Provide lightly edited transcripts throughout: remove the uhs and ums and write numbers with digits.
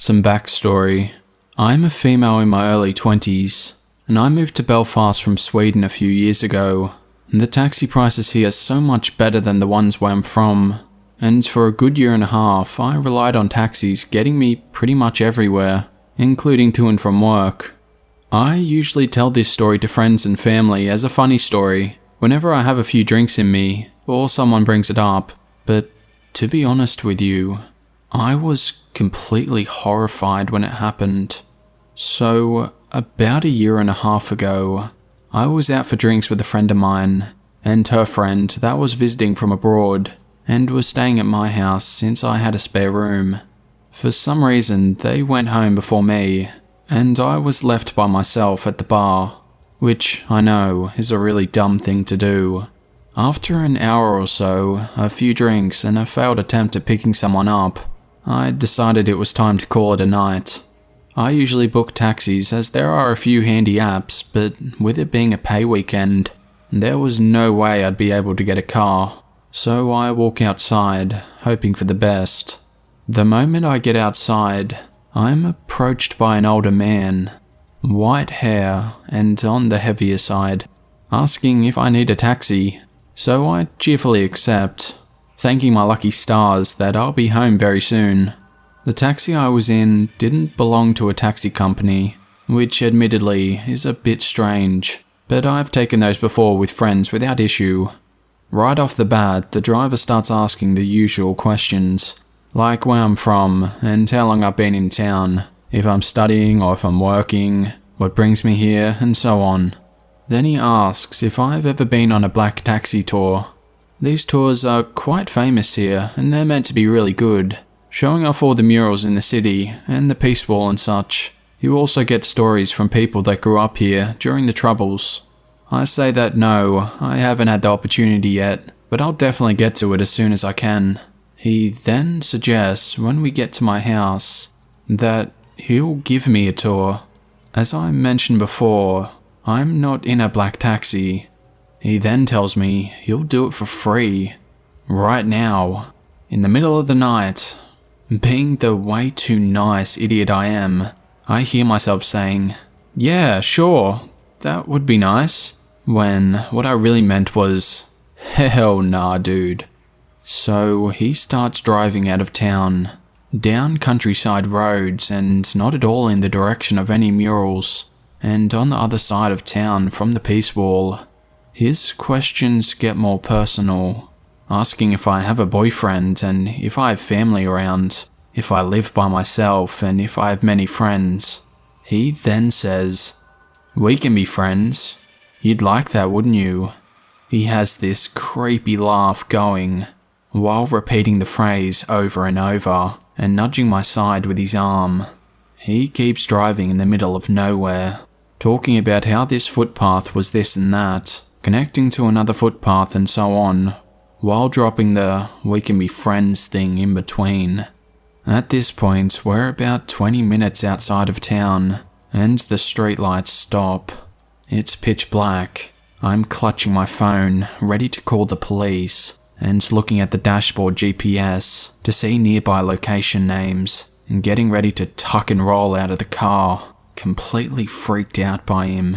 Some backstory. I'm a female in my early 20s, and I moved to Belfast from Sweden a few years ago. The taxi prices here are so much better than the ones where I'm from, and for a good year and a half, I relied on taxis getting me pretty much everywhere, including to and from work. I usually tell this story to friends and family as a funny story, whenever I have a few drinks in me, or someone brings it up, but to be honest with you, I was completely horrified when it happened. So, about a year and a half ago, I was out for drinks with a friend of mine, and her friend that was visiting from abroad, and was staying at my house since I had a spare room. For some reason, they went home before me, and I was left by myself at the bar, which I know is a really dumb thing to do. After an hour or so, a few drinks, and a failed attempt at picking someone up, I decided it was time to call it a night. I usually book taxis as there are a few handy apps, but with it being a pay weekend, there was no way I'd be able to get a car, so I walk outside, hoping for the best. The moment I get outside, I'm approached by an older man, white hair and on the heavier side, asking if I need a taxi, so I cheerfully accept, thanking my lucky stars that I'll be home very soon. The taxi I was in didn't belong to a taxi company, which admittedly is a bit strange, but I've taken those before with friends without issue. Right off the bat, the driver starts asking the usual questions, like where I'm from and how long I've been in town, if I'm studying or if I'm working, what brings me here, and so on. Then he asks if I've ever been on a black taxi tour. These tours are quite famous here, and they're meant to be really good, showing off all the murals in the city and the Peace Wall and such. You also get stories from people that grew up here during the Troubles. I say that no, I haven't had the opportunity yet, but I'll definitely get to it as soon as I can. He then suggests when we get to my house that he'll give me a tour. As I mentioned before, I'm not in a black taxi. He then tells me he'll do it for free, right now, in the middle of the night. Being the way too nice idiot I am, I hear myself saying, "Yeah, sure, that would be nice," when what I really meant was, "Hell nah, dude." So he starts driving out of town, down countryside roads and not at all in the direction of any murals, and on the other side of town from the Peace Wall. His questions get more personal, asking if I have a boyfriend and if I have family around, if I live by myself and if I have many friends. He then says, "We can be friends. You'd like that, wouldn't you?" He has this creepy laugh going, while repeating the phrase over and over and nudging my side with his arm. He keeps driving in the middle of nowhere, talking about how this footpath was this and that, connecting to another footpath and so on, while dropping the "we can be friends" thing in between. At this point, we're about 20 minutes outside of town, and the streetlights stop. It's pitch black. I'm clutching my phone, ready to call the police, and looking at the dashboard GPS to see nearby location names, and getting ready to tuck and roll out of the car, completely freaked out by him.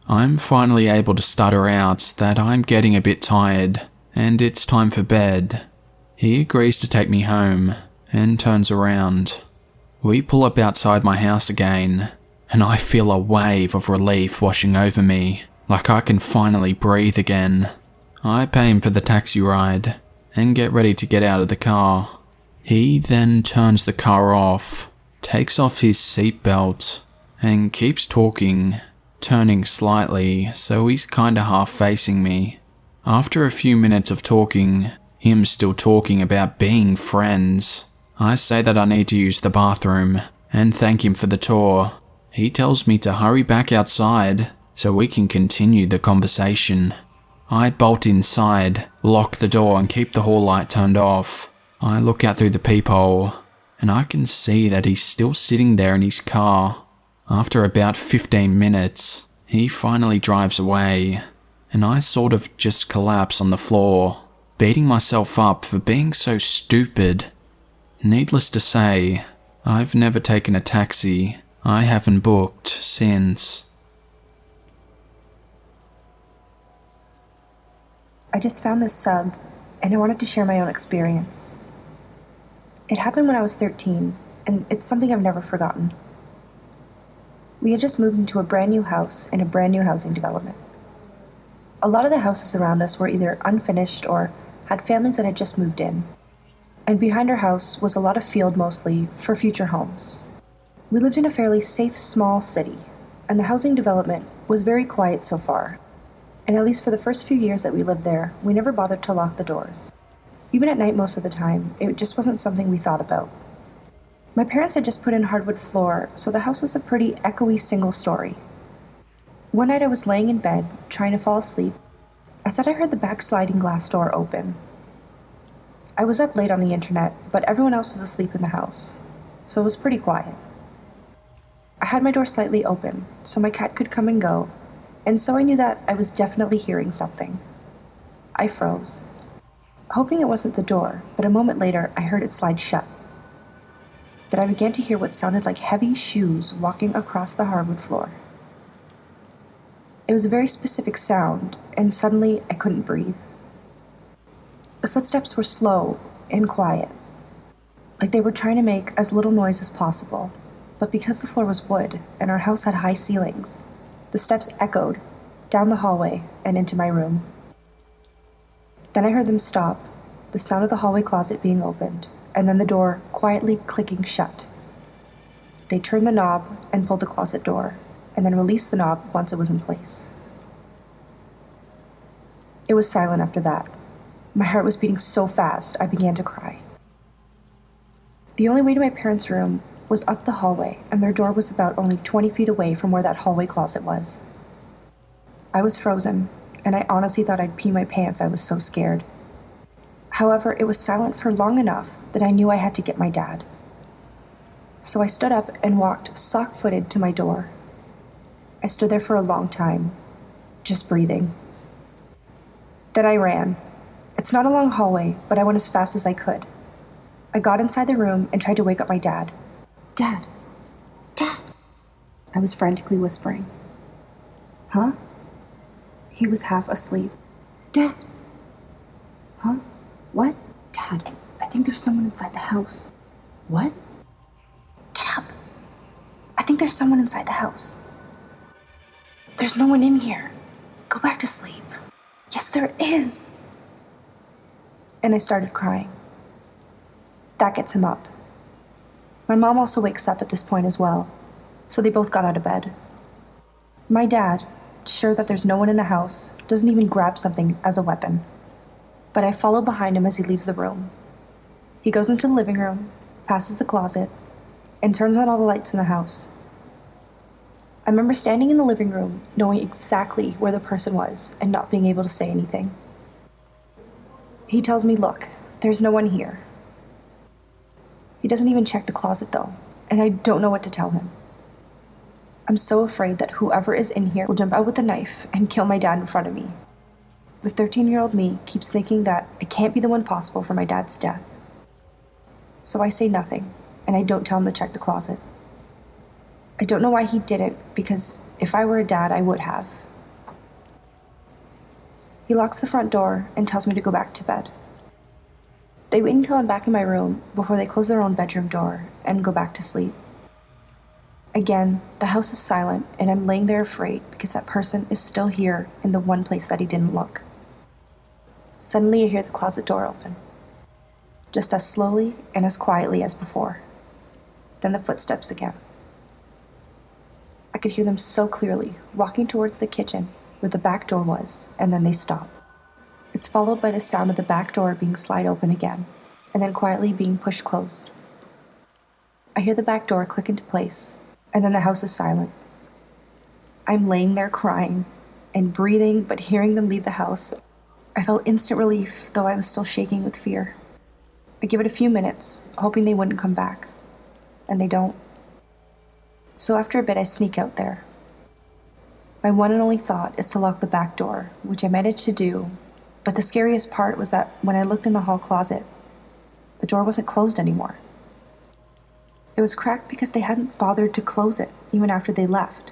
I'm finally able to stutter out that I'm getting a bit tired, and it's time for bed. He agrees to take me home, and turns around. We pull up outside my house again, and I feel a wave of relief washing over me, like I can finally breathe again. I pay him for the taxi ride, and get ready to get out of the car. He then turns the car off, takes off his seatbelt, and keeps talking, turning slightly so he's kinda half facing me. After a few minutes of talking, him still talking about being friends, I say that I need to use the bathroom, and thank him for the tour. He tells me to hurry back outside so we can continue the conversation. I bolt inside, lock the door and keep the hall light turned off. I look out through the peephole, and I can see that he's still sitting there in his car. After about 15 minutes, he finally drives away, and I sort of just collapse on the floor, beating myself up for being so stupid. Needless to say, I've never taken a taxi. I haven't booked since. I just found this sub, and I wanted to share my own experience. It happened when I was 13, and it's something I've never forgotten. We had just moved into a brand new house in a brand new housing development. A lot of the houses around us were either unfinished or had families that had just moved in. And behind our house was a lot of field, mostly for future homes. We lived in a fairly safe, small city, and the housing development was very quiet so far. And at least for the first few years that we lived there, we never bothered to lock the doors. Even at night most of the time, it just wasn't something we thought about. My parents had just put in hardwood floor, so the house was a pretty echoey single story. One night I was laying in bed, trying to fall asleep. I thought I heard the back sliding glass door open. I was up late on the internet, but everyone else was asleep in the house, so it was pretty quiet. I had my door slightly open, so my cat could come and go, and so I knew that I was definitely hearing something. I froze, hoping it wasn't the door, but a moment later I heard it slide shut. Then I began to hear what sounded like heavy shoes walking across the hardwood floor. It was a very specific sound, and suddenly I couldn't breathe. The footsteps were slow and quiet, like they were trying to make as little noise as possible, but because the floor was wood and our house had high ceilings, the steps echoed down the hallway and into my room. Then I heard them stop, the sound of the hallway closet being opened, and then the door quietly clicking shut. They turned the knob and pulled the closet door, and then released the knob once it was in place. It was silent after that. My heart was beating so fast, I began to cry. The only way to my parents' room was up the hallway, and their door was about only 20 feet away from where that hallway closet was. I was frozen, and I honestly thought I'd pee my pants. I was so scared. However, it was silent for long enough that I knew I had to get my dad. So I stood up and walked sock-footed to my door. I stood there for a long time, just breathing. Then I ran. It's not a long hallway, but I went as fast as I could. I got inside the room and tried to wake up my dad. "Dad! Dad!" I was frantically whispering. "Huh?" He was half asleep. "Dad!" "Huh? What?" "Dad, I think there's someone inside the house." "What?" "Get up! I think there's someone inside the house." "There's no one in here. Go back to sleep." "Yes, there is." And I started crying. That gets him up. My mom also wakes up at this point as well, so they both got out of bed. My dad, sure that there's no one in the house, doesn't even grab something as a weapon. But I follow behind him as he leaves the room. He goes into the living room, passes the closet, and turns on all the lights in the house. I remember standing in the living room, knowing exactly where the person was and not being able to say anything. He tells me, "Look, there's no one here." He doesn't even check the closet though, and I don't know what to tell him. I'm so afraid that whoever is in here will jump out with a knife and kill my dad in front of me. The 13-year-old me keeps thinking that I can't be the one possible for my dad's death. So I say nothing, and I don't tell him to check the closet. I don't know why he didn't, because if I were a dad, I would have. He locks the front door and tells me to go back to bed. They wait until I'm back in my room before they close their own bedroom door and go back to sleep. Again, the house is silent, and I'm laying there afraid because that person is still here in the one place that he didn't look. Suddenly I hear the closet door open, just as slowly and as quietly as before. Then the footsteps again. I could hear them so clearly, walking towards the kitchen where the back door was, and then they stop. It's followed by the sound of the back door being slid open again, and then quietly being pushed closed. I hear the back door click into place, and then the house is silent. I'm laying there crying and breathing, but hearing them leave the house, I felt instant relief, though I was still shaking with fear. I give it a few minutes, hoping they wouldn't come back, and they don't. So after a bit, I sneak out there. My one and only thought is to lock the back door, which I managed to do, but the scariest part was that when I looked in the hall closet, the door wasn't closed anymore. It was cracked because they hadn't bothered to close it, even after they left.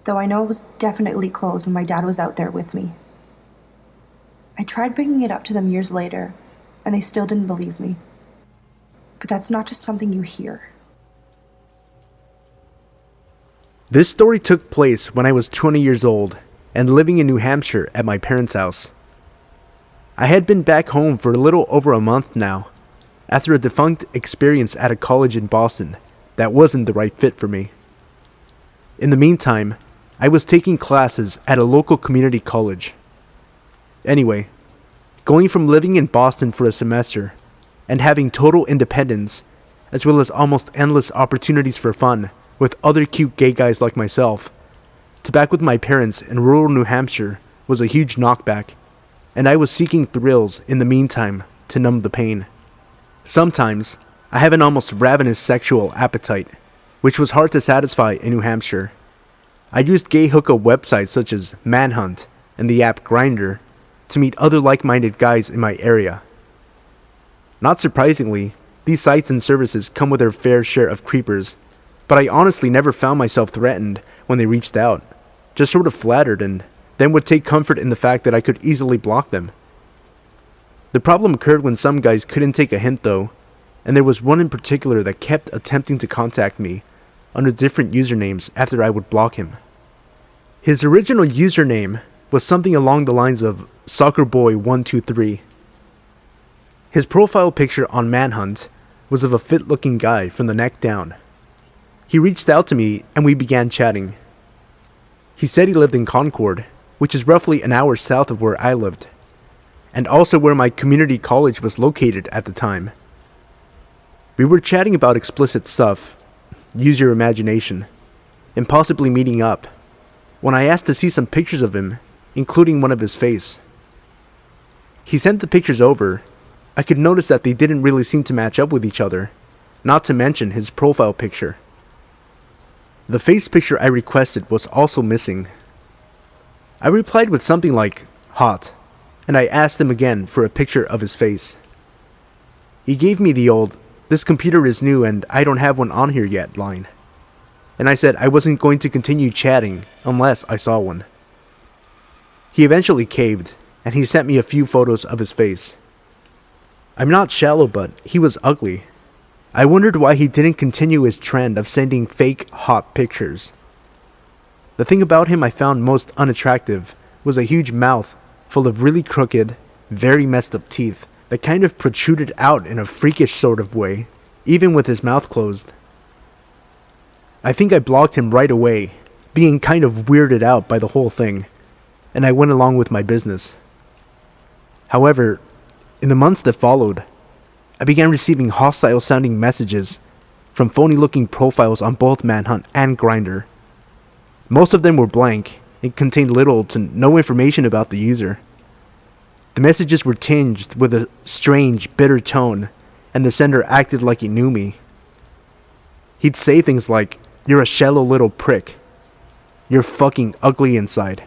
Though I know it was definitely closed when my dad was out there with me. I tried bringing it up to them years later, and they still didn't believe me. But that's not just something you hear. This story took place when I was 20 years old and living in New Hampshire at my parents' house. I had been back home for a little over a month now, after a defunct experience at a college in Boston that wasn't the right fit for me. In the meantime, I was taking classes at a local community college. Anyway, going from living in Boston for a semester and having total independence, as well as almost endless opportunities for fun with other cute gay guys like myself, to back with my parents in rural New Hampshire was a huge knockback, and I was seeking thrills in the meantime to numb the pain. Sometimes, I have an almost ravenous sexual appetite, which was hard to satisfy in New Hampshire. I used gay hookup websites such as Manhunt and the app Grindr to meet other like-minded guys in my area. Not surprisingly, these sites and services come with their fair share of creepers, but I honestly never found myself threatened when they reached out, just sort of flattered and then would take comfort in the fact that I could easily block them. The problem occurred when some guys couldn't take a hint though, and there was one in particular that kept attempting to contact me under different usernames after I would block him. His original username was something along the lines of SoccerBoy123. His profile picture on Manhunt was of a fit-looking guy from the neck down. He reached out to me and we began chatting. He said he lived in Concord, which is roughly an hour south of where I lived, and also where my community college was located at the time. We were chatting about explicit stuff, use your imagination, and possibly meeting up, when I asked to see some pictures of him, including one of his face. He sent the pictures over. I could notice that they didn't really seem to match up with each other, not to mention his profile picture. The face picture I requested was also missing. I replied with something like, hot, and I asked him again for a picture of his face. He gave me the old, this computer is new and I don't have one on here yet line. And I said I wasn't going to continue chatting unless I saw one. He eventually caved, and he sent me a few photos of his face. I'm not shallow, but he was ugly. I wondered why he didn't continue his trend of sending fake hot pictures. The thing about him I found most unattractive was a huge mouth full of really crooked, very messed up teeth that kind of protruded out in a freakish sort of way, even with his mouth closed. I think I blocked him right away, being kind of weirded out by the whole thing, and I went along with my business. However, in the months that followed, I began receiving hostile-sounding messages from phony-looking profiles on both Manhunt and Grindr. Most of them were blank and contained little to no information about the user. The messages were tinged with a strange, bitter tone, and the sender acted like he knew me. He'd say things like, "You're a shallow little prick," "You're fucking ugly inside,"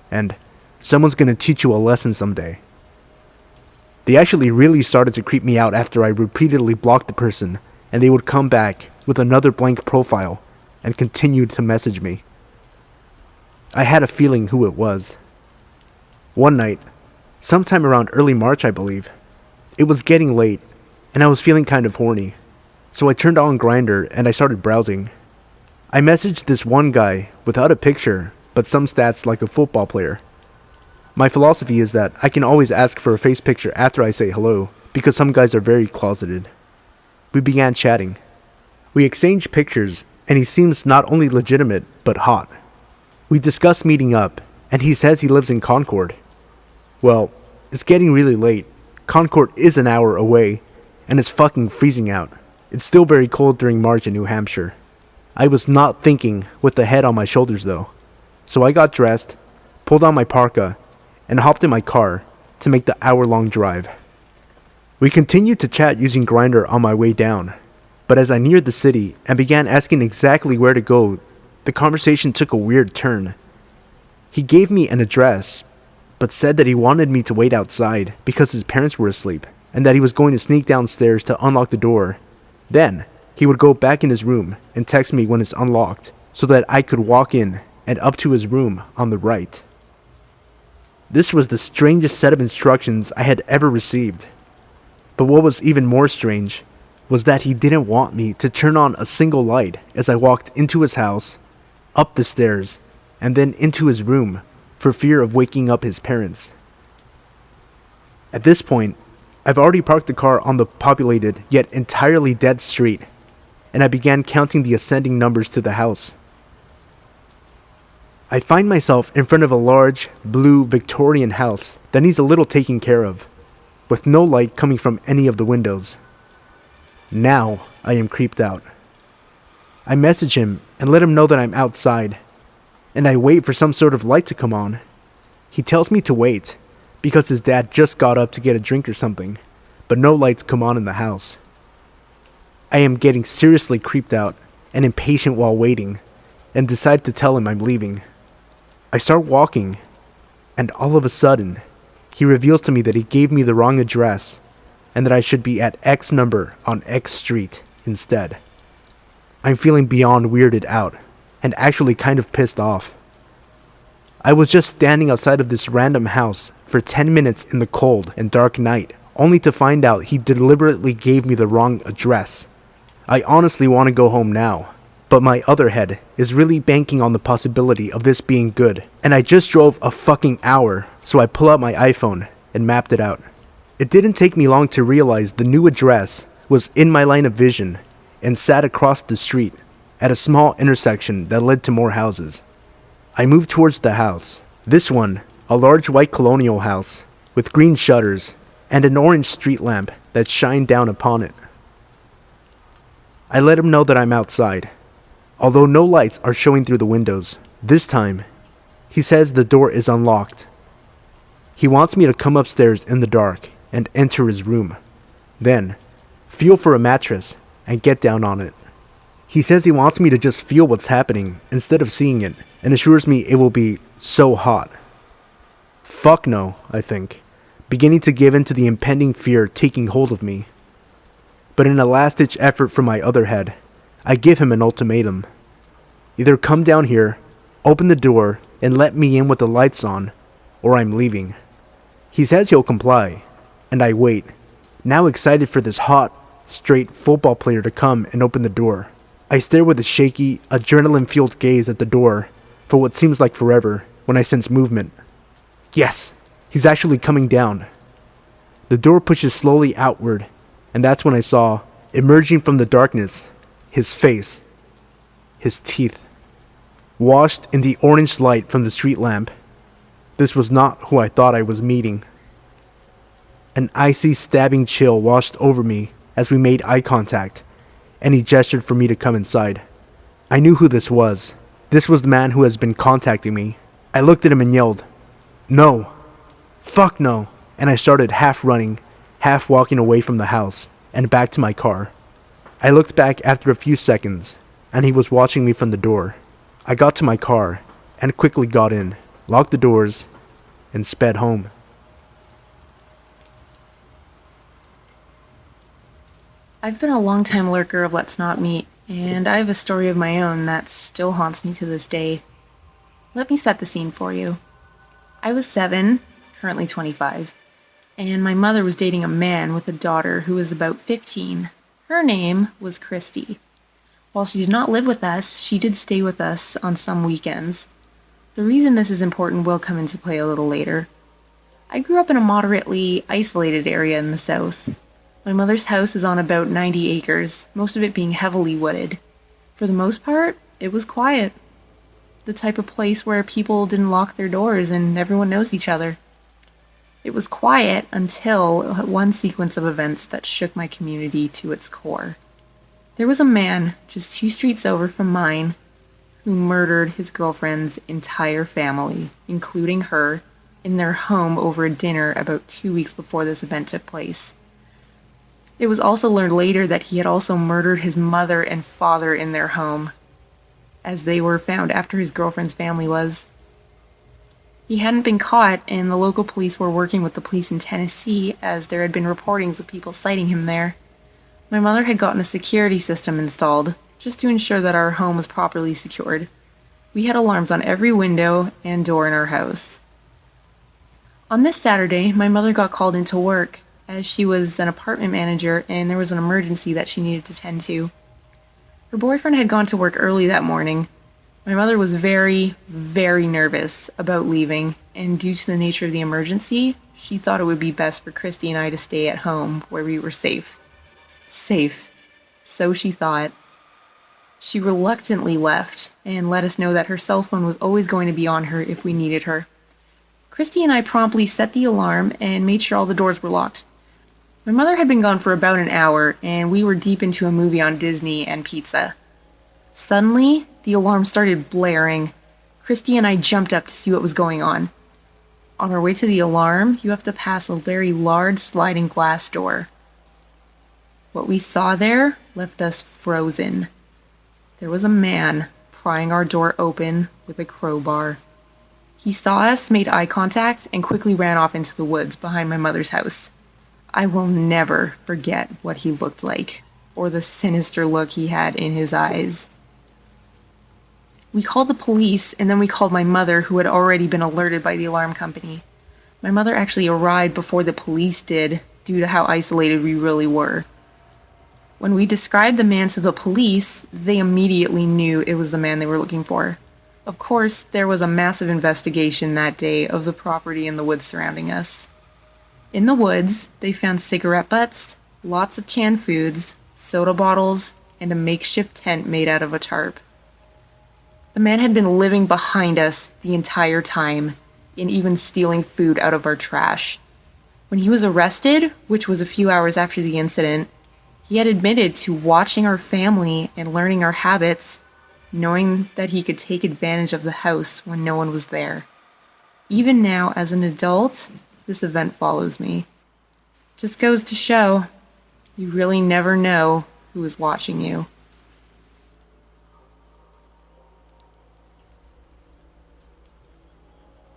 and "Someone's gonna teach you a lesson someday." They actually really started to creep me out after I repeatedly blocked the person, and they would come back with another blank profile and continued to message me. I had a feeling who it was. One night, sometime around early March I believe, it was getting late, and I was feeling kind of horny, so I turned on Grindr and I started browsing. I messaged this one guy without a picture, but some stats like a football player. My philosophy is that I can always ask for a face picture after I say hello, because some guys are very closeted. We began chatting. We exchanged pictures, and he seems not only legitimate, but hot. We discussed meeting up, and he says he lives in Concord. Well, it's getting really late. Concord is an hour away, and it's fucking freezing out. It's still very cold during March in New Hampshire. I was not thinking with the head on my shoulders though, so I got dressed, pulled on my parka, and hopped in my car to make the hour-long drive. We continued to chat using Grindr on my way down, but as I neared the city and began asking exactly where to go, the conversation took a weird turn. He gave me an address, but said that he wanted me to wait outside because his parents were asleep, and that he was going to sneak downstairs to unlock the door. Then, he would go back in his room and text me when it's unlocked so that I could walk in and up to his room on the right. This was the strangest set of instructions I had ever received. But what was even more strange was that he didn't want me to turn on a single light as I walked into his house, up the stairs, and then into his room for fear of waking up his parents. At this point, I've already parked the car on the populated yet entirely dead street, and I began counting the ascending numbers to the house. I find myself in front of a large, blue Victorian house that needs a little taking care of, with no light coming from any of the windows. Now I am creeped out. I message him and let him know that I'm outside, and I wait for some sort of light to come on. He tells me to wait, because his dad just got up to get a drink or something, but no lights come on in the house. I am getting seriously creeped out and impatient while waiting, and decide to tell him I'm leaving. I start walking, and all of a sudden, he reveals to me that he gave me the wrong address, and that I should be at X number on X street instead. I'm feeling beyond weirded out, and actually kind of pissed off. I was just standing outside of this random house for 10 minutes in the cold and dark night, only to find out he deliberately gave me the wrong address. I honestly want to go home now, but my other head is really banking on the possibility of this being good, and I just drove a fucking hour, so I pull out my iPhone and mapped it out. It didn't take me long to realize the new address was in my line of vision and sat across the street at a small intersection that led to more houses. I moved towards the house. This one, a large white colonial house with green shutters and an orange street lamp that shined down upon it. I let him know that I'm outside, although no lights are showing through the windows. This time, he says the door is unlocked. He wants me to come upstairs in the dark and enter his room. Then, feel for a mattress and get down on it. He says he wants me to just feel what's happening instead of seeing it, and assures me it will be so hot. Fuck no, I think, beginning to give in to the impending fear taking hold of me. But in a last-ditch effort from my other head, I give him an ultimatum. Either come down here, open the door, and let me in with the lights on, or I'm leaving. He says he'll comply, and I wait, now excited for this hot, straight football player to come and open the door. I stare with a shaky, adrenaline-fueled gaze at the door for what seems like forever when I sense movement. Yes, he's actually coming down. The door pushes slowly outward, and that's when I saw, emerging from the darkness, his face, his teeth, washed in the orange light from the street lamp. This was not who I thought I was meeting. An icy, stabbing chill washed over me as we made eye contact, and he gestured for me to come inside. I knew who this was. This was the man who has been contacting me. I looked at him and yelled, "No! Fuck no!" And I started half running, half walking away from the house, and back to my car. I looked back after a few seconds, and he was watching me from the door. I got to my car, and quickly got in, locked the doors, and sped home. I've been a long-time lurker of Let's Not Meet, and I have a story of my own that still haunts me to this day. Let me set the scene for you. I was 7, currently 25, and my mother was dating a man with a daughter who was about 15. Her name was Christy. While she did not live with us, she did stay with us on some weekends. The reason this is important will come into play a little later. I grew up in a moderately isolated area in the south. My mother's house is on about 90 acres, most of it being heavily wooded. For the most part, it was quiet. The type of place where people didn't lock their doors and everyone knows each other. It was quiet until one sequence of events that shook my community to its core. There was a man just 2 streets over from mine who murdered his girlfriend's entire family, including her, in their home over a dinner about 2 weeks before this event took place. It was also learned later that he had also murdered his mother and father in their home, as they were found after his girlfriend's family was. He hadn't been caught, and the local police were working with the police in Tennessee as there had been reportings of people sighting him there. My mother had gotten a security system installed, just to ensure that our home was properly secured. We had alarms on every window and door in our house. On this Saturday, my mother got called into work, as she was an apartment manager and there was an emergency that she needed to tend to. Her boyfriend had gone to work early that morning. My mother was very, very nervous about leaving, and due to the nature of the emergency, she thought it would be best for Christy and I to stay at home where we were safe. Safe. So she thought. She reluctantly left and let us know that her cell phone was always going to be on her if we needed her. Christy and I promptly set the alarm and made sure all the doors were locked. My mother had been gone for about an hour, and we were deep into a movie on Disney and pizza. Suddenly, the alarm started blaring. Christy and I jumped up to see what was going on. On our way to the alarm, you have to pass a very large sliding glass door. What we saw there left us frozen. There was a man prying our door open with a crowbar. He saw us, made eye contact, and quickly ran off into the woods behind my mother's house. I will never forget what he looked like, or the sinister look he had in his eyes. We called the police, and then we called my mother, who had already been alerted by the alarm company. My mother actually arrived before the police did, due to how isolated we really were. When we described the man to the police, they immediately knew it was the man they were looking for. Of course, there was a massive investigation that day of the property and the woods surrounding us. In the woods, they found cigarette butts, lots of canned foods, soda bottles, and a makeshift tent made out of a tarp. The man had been living behind us the entire time, and even stealing food out of our trash. When he was arrested, which was a few hours after the incident, he had admitted to watching our family and learning our habits, knowing that he could take advantage of the house when no one was there. Even now, as an adult, this event follows me. Just goes to show, you really never know who is watching you.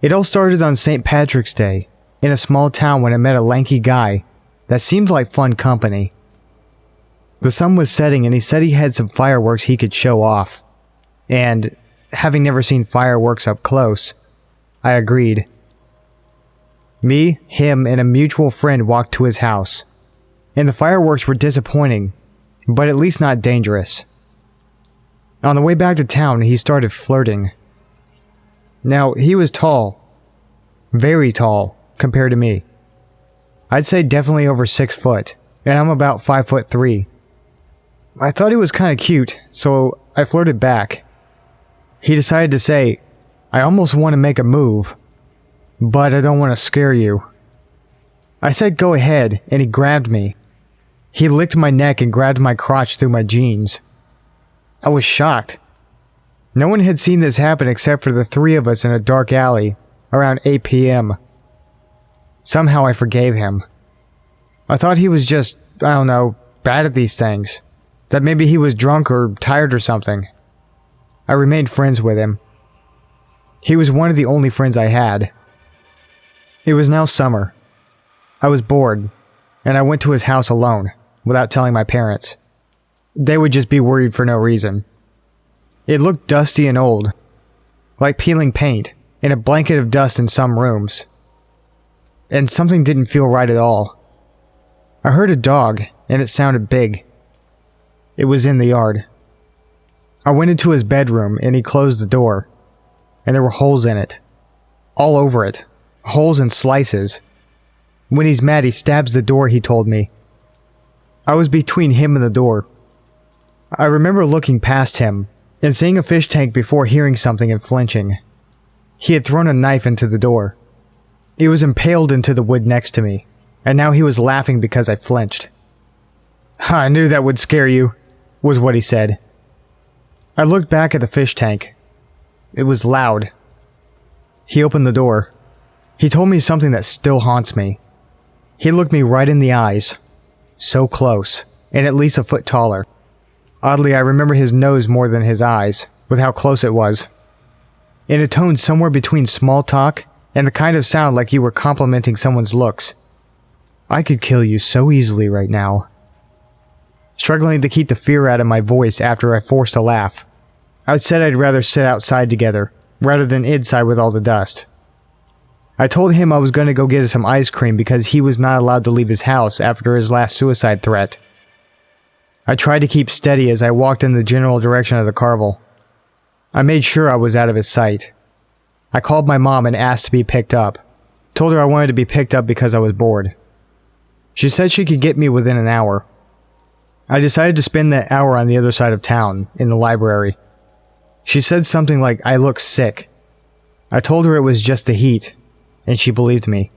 It all started on St. Patrick's Day, in a small town when I met a lanky guy that seemed like fun company. The sun was setting and he said he had some fireworks he could show off. And, having never seen fireworks up close, I agreed. Me, him, and a mutual friend walked to his house. And the fireworks were disappointing, but at least not dangerous. On the way back to town, he started flirting. Now, he was tall. Very tall, compared to me. I'd say definitely over 6 foot, and I'm about 5'3". I thought he was kinda cute, so I flirted back. He decided to say, "I almost want to make a move, but I don't want to scare you." I said go ahead, and he grabbed me. He licked my neck and grabbed my crotch through my jeans. I was shocked. No one had seen this happen except for the 3 of us in a dark alley around 8 p.m. Somehow I forgave him. I thought he was just, I don't know, bad at these things. That maybe he was drunk or tired or something. I remained friends with him. He was one of the only friends I had. It was now summer. I was bored, and I went to his house alone, without telling my parents. They would just be worried for no reason. It looked dusty and old, like peeling paint, and a blanket of dust in some rooms. And something didn't feel right at all. I heard a dog, and it sounded big. It was in the yard. I went into his bedroom, and he closed the door, and there were holes in it. All over it. Holes and slices. When he's mad, he stabs the door, he told me. I was between him and the door. I remember looking past him, and seeing a fish tank before hearing something and flinching. He had thrown a knife into the door. It was impaled into the wood next to me, and now he was laughing because I flinched. "I knew that would scare you," was what he said. I looked back at the fish tank. It was loud. He opened the door. He told me something that still haunts me. He looked me right in the eyes. So close, and at least a foot taller. Oddly, I remember his nose more than his eyes, with how close it was. In a tone somewhere between small talk and the kind of sound like you were complimenting someone's looks. "I could kill you so easily right now." struggling to keep the fear out of my voice after I forced a laugh. I said I'd rather sit outside together, rather than inside with all the dust. I told him I was going to go get some ice cream because he was not allowed to leave his house after his last suicide threat. I tried to keep steady as I walked in the general direction of the carvel. I made sure I was out of his sight. I called my mom and asked to be picked up. Told her I wanted to be picked up because I was bored. She said she could get me within an hour. I decided to spend that hour on the other side of town, in the library. She said something like I look sick. I told her it was just the heat, and she believed me.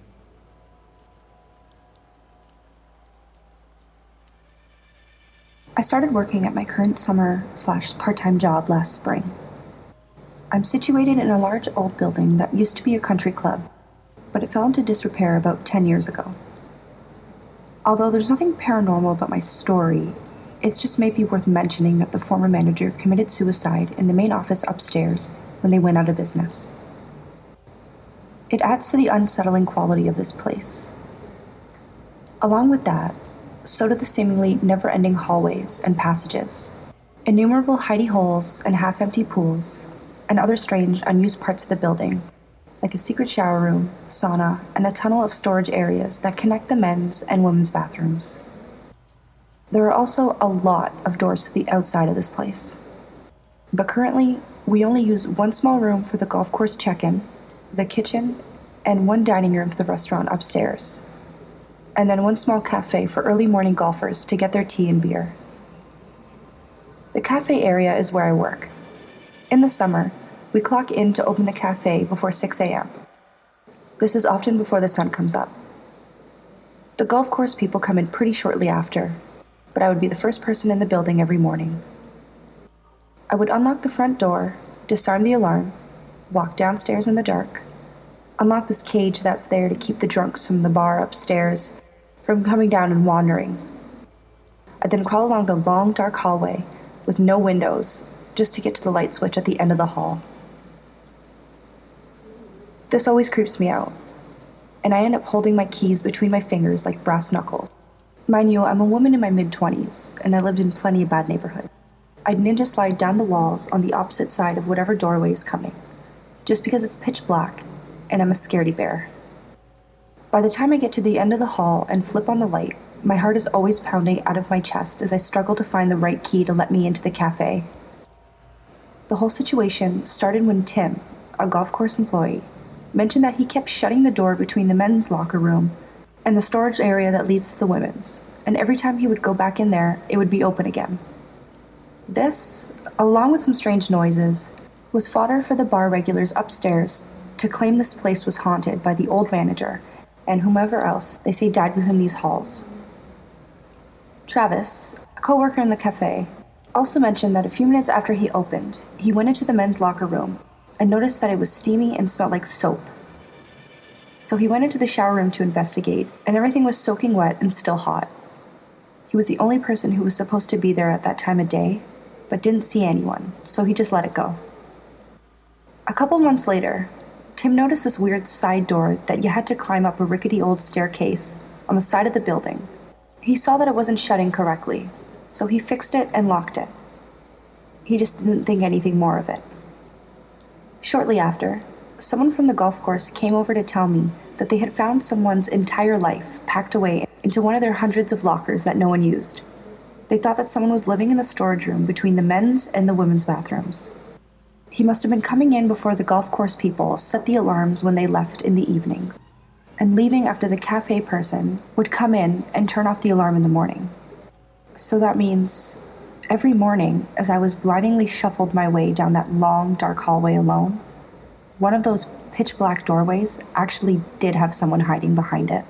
I started working at my current summer/part-time job last spring. I'm situated in a large old building that used to be a country club, but it fell into disrepair about 10 years ago. Although there's nothing paranormal about my story, it's just maybe worth mentioning that the former manager committed suicide in the main office upstairs when they went out of business. It adds to the unsettling quality of this place. Along with that, so do the seemingly never-ending hallways and passages, innumerable hidey holes and half-empty pools, and other strange, unused parts of the building, like a secret shower room, sauna, and a tunnel of storage areas that connect the men's and women's bathrooms. There are also a lot of doors to the outside of this place. But currently, we only use one small room for the golf course check-in, the kitchen, and one dining room for the restaurant upstairs. And then one small cafe for early morning golfers to get their tea and beer. The cafe area is where I work. In the summer, we clock in to open the cafe before 6 a.m. This is often before the sun comes up. The golf course people come in pretty shortly after, but I would be the first person in the building every morning. I would unlock the front door, disarm the alarm, walk downstairs in the dark, unlock this cage that's there to keep the drunks from the bar upstairs from coming down and wandering. I'd then crawl along the long, dark hallway with no windows just to get to the light switch at the end of the hall. This always creeps me out, and I end up holding my keys between my fingers like brass knuckles. Mind you, I'm a woman in my mid-20s, and I lived in plenty of bad neighborhoods. I'd ninja slide down the walls on the opposite side of whatever doorway is coming, just because it's pitch black, and I'm a scaredy bear. By the time I get to the end of the hall and flip on the light, my heart is always pounding out of my chest as I struggle to find the right key to let me into the cafe. The whole situation started when Tim, a golf course employee, mentioned that he kept shutting the door between the men's locker room and the storage area that leads to the women's, and every time he would go back in there, it would be open again. This, along with some strange noises, was fodder for the bar regulars upstairs to claim this place was haunted by the old manager and whomever else they say died within these halls. Travis, a co-worker in the cafe, also mentioned that a few minutes after he opened, he went into the men's locker room and noticed that it was steamy and smelled like soap. So he went into the shower room to investigate, and everything was soaking wet and still hot. He was the only person who was supposed to be there at that time of day, but didn't see anyone, so he just let it go. A couple months later, Tim noticed this weird side door that you had to climb up a rickety old staircase on the side of the building. He saw that it wasn't shutting correctly, so he fixed it and locked it. He just didn't think anything more of it. Shortly after, someone from the golf course came over to tell me that they had found someone's entire life packed away into one of their hundreds of lockers that no one used. They thought that someone was living in the storage room between the men's and the women's bathrooms. He must have been coming in before the golf course people set the alarms when they left in the evenings, and leaving after the cafe person would come in and turn off the alarm in the morning. So that means every morning, as I was blindingly shuffled my way down that long, dark hallway alone, one of those pitch-black doorways actually did have someone hiding behind it.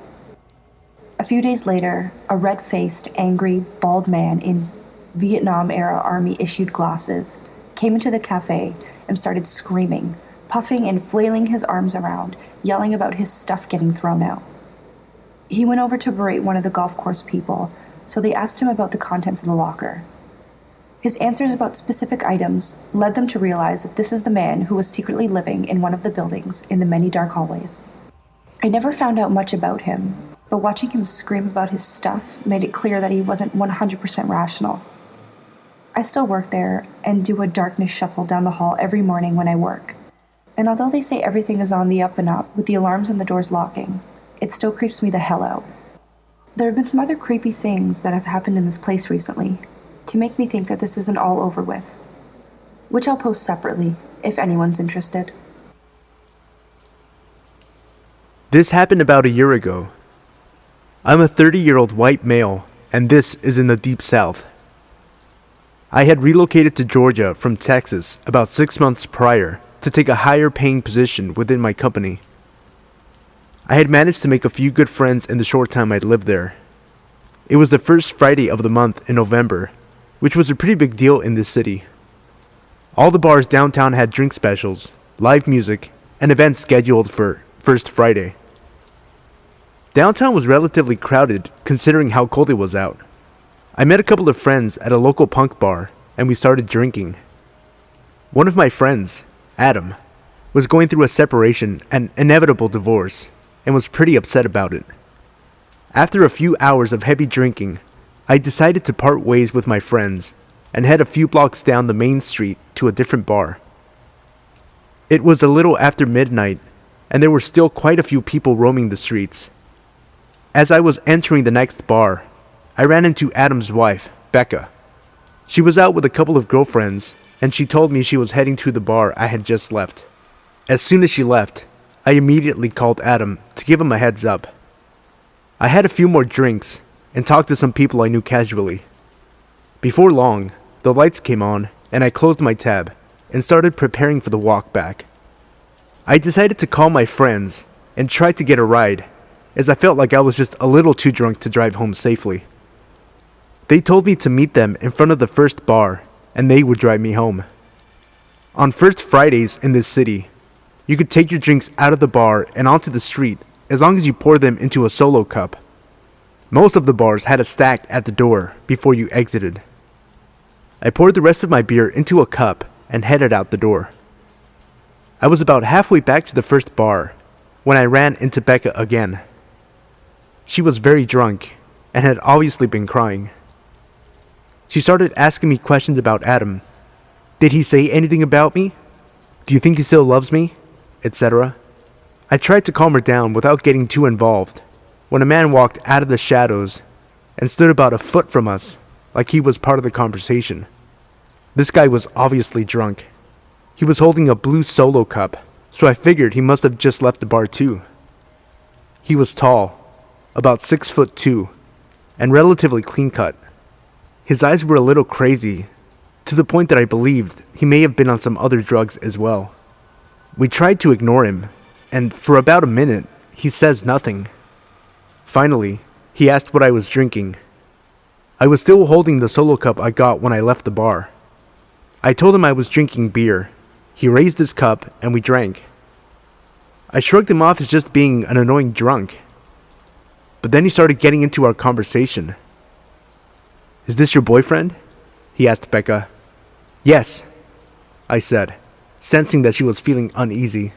A few days later, a red-faced, angry, bald man in Vietnam-era Army-issued glasses came into the cafe and started screaming, puffing and flailing his arms around, yelling about his stuff getting thrown out. He went over to berate one of the golf course people, so they asked him about the contents of the locker. His answers about specific items led them to realize that this is the man who was secretly living in one of the buildings in the many dark hallways. I never found out much about him, but watching him scream about his stuff made it clear that he wasn't 100% rational. I still work there and do a darkness shuffle down the hall every morning when I work. And although they say everything is on the up and up with the alarms and the doors locking, it still creeps me the hell out. There have been some other creepy things that have happened in this place recently to make me think that this isn't all over with, which I'll post separately if anyone's interested. This happened about a year ago. I'm a 30-year-old white male, and this is in the Deep South. I had relocated to Georgia from Texas about 6 months prior to take a higher paying position within my company. I had managed to make a few good friends in the short time I'd lived there. It was the first Friday of the month in November, which was a pretty big deal in this city. All the bars downtown had drink specials, live music, and events scheduled for First Friday. Downtown was relatively crowded considering how cold it was out. I met a couple of friends at a local punk bar and we started drinking. One of my friends, Adam, was going through a separation and inevitable divorce and was pretty upset about it. After a few hours of heavy drinking, I decided to part ways with my friends and head a few blocks down the main street to a different bar. It was a little after midnight and there were still quite a few people roaming the streets. As I was entering the next bar, I ran into Adam's wife, Becca. She was out with a couple of girlfriends, and she told me she was heading to the bar I had just left. As soon as she left, I immediately called Adam to give him a heads up. I had a few more drinks and talked to some people I knew casually. Before long, the lights came on, and I closed my tab and started preparing for the walk back. I decided to call my friends and try to get a ride, as I felt like I was just a little too drunk to drive home safely. They told me to meet them in front of the first bar, and they would drive me home. On First Fridays in this city, you could take your drinks out of the bar and onto the street as long as you pour them into a solo cup. Most of the bars had a stack at the door before you exited. I poured the rest of my beer into a cup and headed out the door. I was about halfway back to the first bar when I ran into Becca again. She was very drunk and had obviously been crying. She started asking me questions about Adam. Did he say anything about me? Do you think he still loves me? Etc. I tried to calm her down without getting too involved when a man walked out of the shadows and stood about a foot from us like he was part of the conversation. This guy was obviously drunk. He was holding a blue Solo cup, so I figured he must have just left the bar too. He was tall, about 6'2", and relatively clean cut. His eyes were a little crazy, to the point that I believed he may have been on some other drugs as well. We tried to ignore him, and for about a minute, he says nothing. Finally, he asked what I was drinking. I was still holding the Solo cup I got when I left the bar. I told him I was drinking beer. He raised his cup, and we drank. I shrugged him off as just being an annoying drunk. But then he started getting into our conversation. "Is this your boyfriend?" he asked Becca. "Yes," I said, sensing that she was feeling uneasy.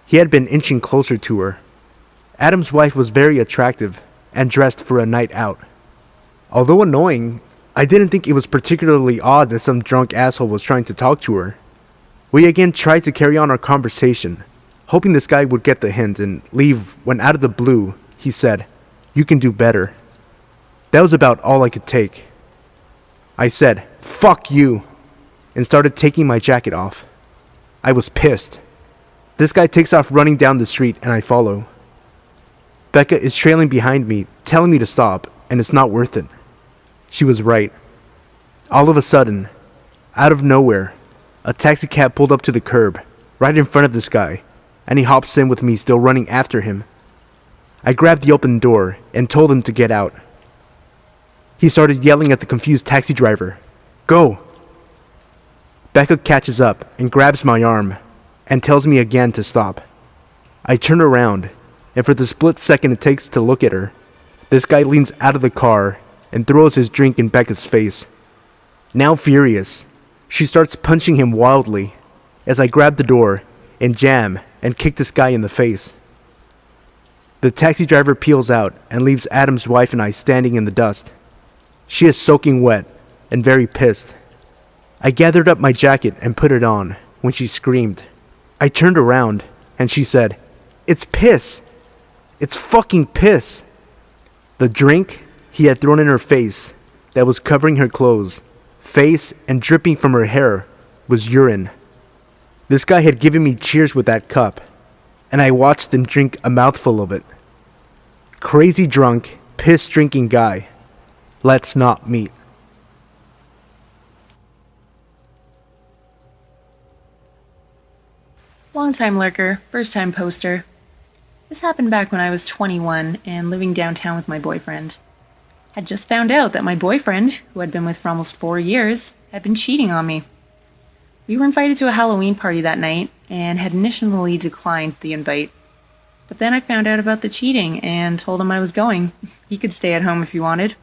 He had been inching closer to her. Adam's wife was very attractive and dressed for a night out. Although annoying, I didn't think it was particularly odd that some drunk asshole was trying to talk to her. We again tried to carry on our conversation, hoping this guy would get the hint and leave when out of the blue, he said, "You can do better." That was about all I could take. I said, "Fuck you," and started taking my jacket off. I was pissed. This guy takes off running down the street and I follow. Becca is trailing behind me, telling me to stop, and it's not worth it. She was right. All of a sudden, out of nowhere, a taxi cab pulled up to the curb, right in front of this guy, and he hops in with me still running after him. I grabbed the open door and told him to get out. He started yelling at the confused taxi driver, "Go!" Becca catches up and grabs my arm and tells me again to stop. I turn around, and for the split second it takes to look at her, this guy leans out of the car and throws his drink in Becca's face. Now furious, she starts punching him wildly as I grab the door and jam and kick this guy in the face. The taxi driver peels out and leaves Adam's wife and I standing in the dust. She is soaking wet and very pissed. I gathered up my jacket and put it on when she screamed. I turned around and she said, "It's piss. It's fucking piss." The drink he had thrown in her face that was covering her clothes, face, and dripping from her hair was urine. This guy had given me cheers with that cup, and I watched him drink a mouthful of it. Crazy drunk, piss-drinking guy. Let's not meet. Long-time lurker, first-time poster. This happened back when I was 21 and living downtown with my boyfriend. Had just found out that my boyfriend, who I'd been with for almost 4 years, had been cheating on me. We were invited to a Halloween party that night and had initially declined the invite. But then I found out about the cheating and told him I was going. He could stay at home if he wanted.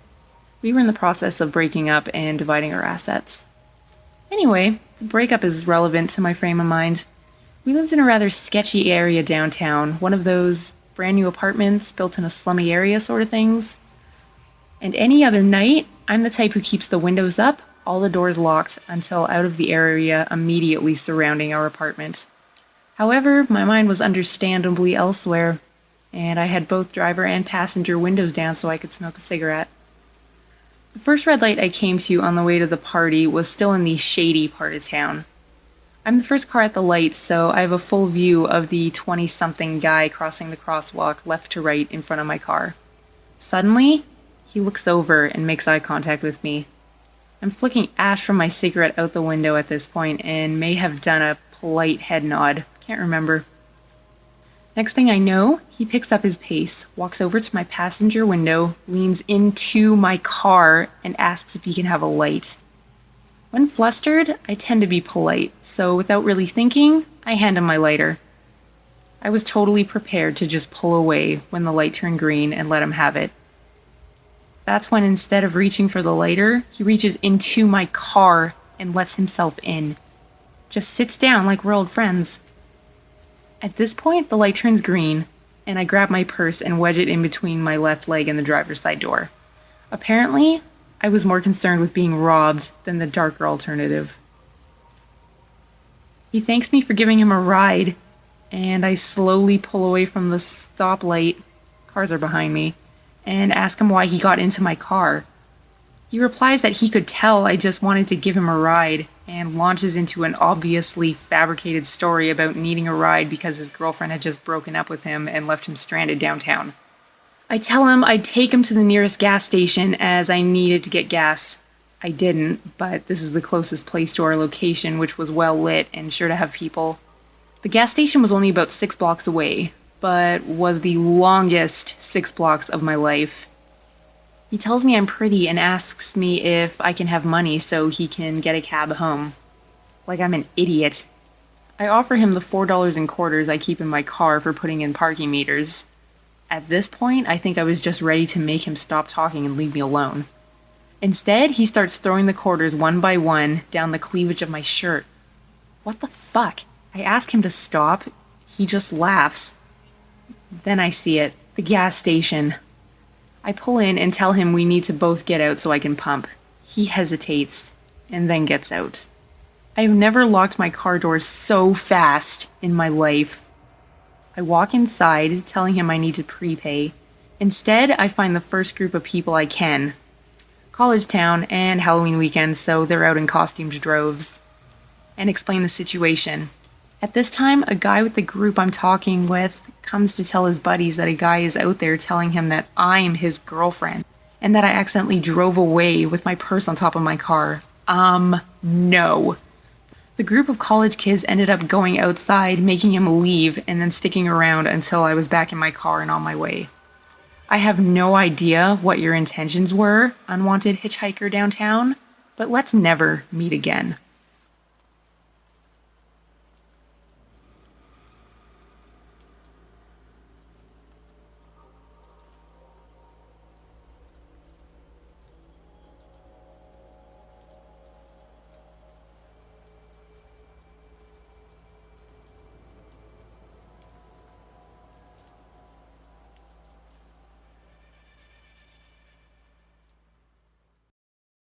We were in the process of breaking up and dividing our assets. Anyway, the breakup is relevant to my frame of mind. We lived in a rather sketchy area downtown, one of those brand new apartments built in a slummy area sort of things. And any other night, I'm the type who keeps the windows up, all the doors locked, until out of the area immediately surrounding our apartment. However, my mind was understandably elsewhere, and I had both driver and passenger windows down so I could smoke a cigarette. The first red light I came to on the way to the party was still in the shady part of town. I'm the first car at the lights, so I have a full view of the 20-something guy crossing the crosswalk left to right in front of my car. Suddenly, he looks over and makes eye contact with me. I'm flicking ash from my cigarette out the window at this point and may have done a polite head nod. Can't remember. Next thing I know, he picks up his pace, walks over to my passenger window, leans into my car, and asks if he can have a light. When flustered, I tend to be polite, so without really thinking, I hand him my lighter. I was totally prepared to just pull away when the light turned green and let him have it. That's when instead of reaching for the lighter, he reaches into my car and lets himself in. Just sits down like we're old friends. At this point, the light turns green, and I grab my purse and wedge it in between my left leg and the driver's side door. Apparently, I was more concerned with being robbed than the darker alternative. He thanks me for giving him a ride, and I slowly pull away from the stoplight, cars are behind me, and ask him why he got into my car. He replies that he could tell I just wanted to give him a ride, and launches into an obviously fabricated story about needing a ride because his girlfriend had just broken up with him and left him stranded downtown. I tell him I'd take him to the nearest gas station as I needed to get gas. I didn't, but this is the closest place to our location, which was well lit and sure to have people. The gas station was only about 6 blocks away, but was the longest 6 blocks of my life. He tells me I'm pretty and asks me if I can have money so he can get a cab home. Like I'm an idiot. I offer him the $4 in quarters I keep in my car for putting in parking meters. At this point, I think I was just ready to make him stop talking and leave me alone. Instead, he starts throwing the quarters one by one down the cleavage of my shirt. What the fuck? I ask him to stop. He just laughs. Then I see it. The gas station. I pull in and tell him we need to both get out so I can pump. He hesitates and then gets out. I have never locked my car door so fast in my life. I walk inside, telling him I need to prepay. Instead, I find the first group of people I can. College town and Halloween weekend, so they're out in costumed droves. And explain the situation. At this time, a guy with the group I'm talking with comes to tell his buddies that a guy is out there telling him that I'm his girlfriend, and that I accidentally drove away with my purse on top of my car. No. The group of college kids ended up going outside, making him leave, and then sticking around until I was back in my car and on my way. I have no idea what your intentions were, unwanted hitchhiker downtown, but let's never meet again.